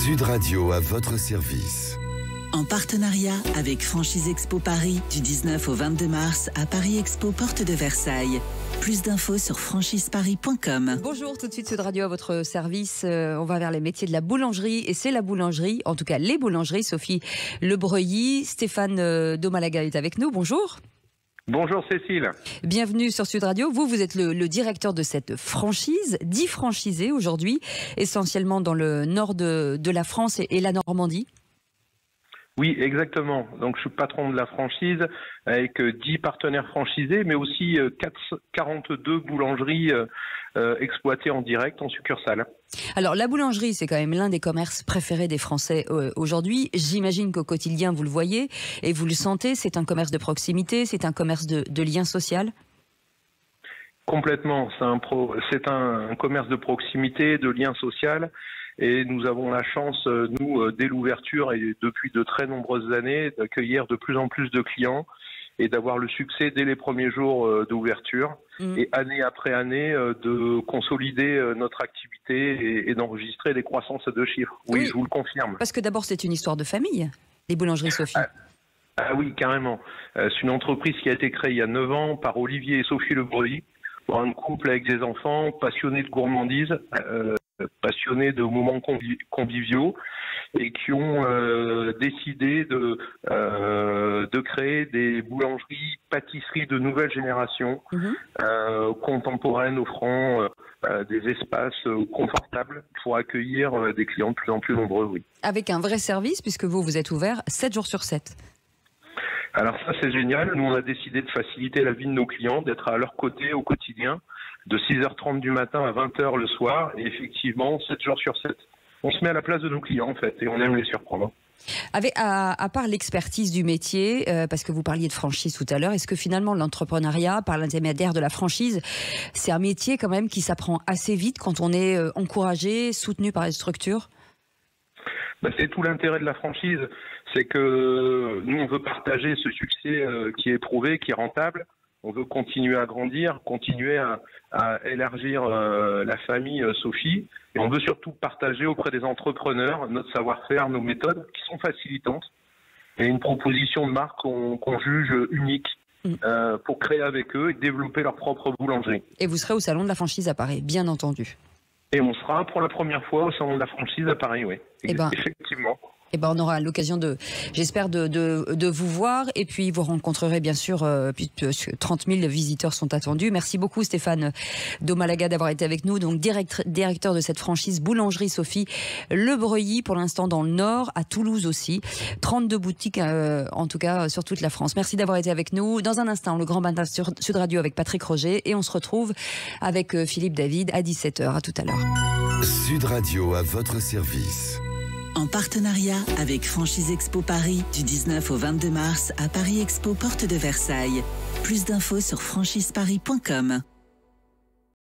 Sud Radio à votre service. En partenariat avec Franchise Expo Paris du 19 au 22 mars à Paris Expo Porte de Versailles. Plus d'infos sur franchiseparis.com. Bonjour, tout de suite Sud Radio à votre service. On va vers les métiers de la boulangerie et c'est la boulangerie, en tout cas les boulangeries. Sophie Lebreuilly, Stéphane Domalaga est avec nous. Bonjour. Bonjour Cécile. Bienvenue sur Sud Radio. Vous êtes le directeur de cette franchise, 10 franchisés aujourd'hui, essentiellement dans le nord de la France et la Normandie. Oui, exactement. Donc, je suis patron de la franchise avec 10 partenaires franchisés, mais aussi 42 boulangeries exploitées en direct en succursale. Alors, la boulangerie, c'est quand même l'un des commerces préférés des Français aujourd'hui. J'imagine qu'au quotidien, vous le voyez et vous le sentez. C'est un commerce de proximité, c'est un commerce de lien social. Complètement. C'est un commerce de proximité, de lien social. Et nous avons la chance, nous, dès l'ouverture et depuis de très nombreuses années, d'accueillir de plus en plus de clients et d'avoir le succès dès les premiers jours d'ouverture et année après année de consolider notre activité et d'enregistrer des croissances de chiffres. Oui, je vous le confirme. Parce que d'abord, c'est une histoire de famille, les boulangeries Sophie. Ah oui, carrément. C'est une entreprise qui a été créée il y a 9 ans par Olivier et Sophie Lebreuilly, pour un couple avec des enfants passionnés de gourmandise, passionnés de moments conviviaux et qui ont décidé de créer des boulangeries, pâtisseries de nouvelle génération, contemporaines, offrant des espaces confortables pour accueillir des clients de plus en plus nombreux. Oui. Avec un vrai service, puisque vous êtes ouvert 7 jours sur 7. Alors ça, c'est génial. Nous, on a décidé de faciliter la vie de nos clients, d'être à leur côté au quotidien, de 6h30 du matin à 20h le soir, et effectivement, 7 jours sur 7. On se met à la place de nos clients, en fait, et on aime les surprendre. À part l'expertise du métier, parce que vous parliez de franchise tout à l'heure, est-ce que finalement l'entrepreneuriat, par l'intermédiaire de la franchise, c'est un métier quand même qui s'apprend assez vite quand on est encouragé, soutenu par les structures ? C'est tout l'intérêt de la franchise, c'est que nous, on veut partager ce succès qui est prouvé, qui est rentable. On veut continuer à grandir, continuer à élargir la famille Sophie. Et on veut surtout partager auprès des entrepreneurs notre savoir-faire, nos méthodes qui sont facilitantes. Et une proposition de marque qu'on juge unique pour créer avec eux et développer leur propre boulangerie. Et vous serez au Salon de la franchise à Paris, bien entendu. Et on sera pour la première fois au Salon de la franchise à Paris, oui. Effectivement. On aura l'occasion j'espère, de vous voir. Et puis, vous rencontrerez bien sûr, 30 000 visiteurs sont attendus. Merci beaucoup Stéphane Domalaga d'avoir été avec nous. Donc, directeur de cette franchise Boulangerie Sophie Lebreuilly, pour l'instant dans le Nord, à Toulouse aussi. 32 boutiques, en tout cas, sur toute la France. Merci d'avoir été avec nous. Dans un instant, le Grand Matin sur Sud Radio avec Patrick Roger. Et on se retrouve avec Philippe David à 17h. À tout à l'heure. Sud Radio à votre service. En partenariat avec Franchise Expo Paris du 19 au 22 mars à Paris Expo Porte de Versailles. Plus d'infos sur franchiseparis.com.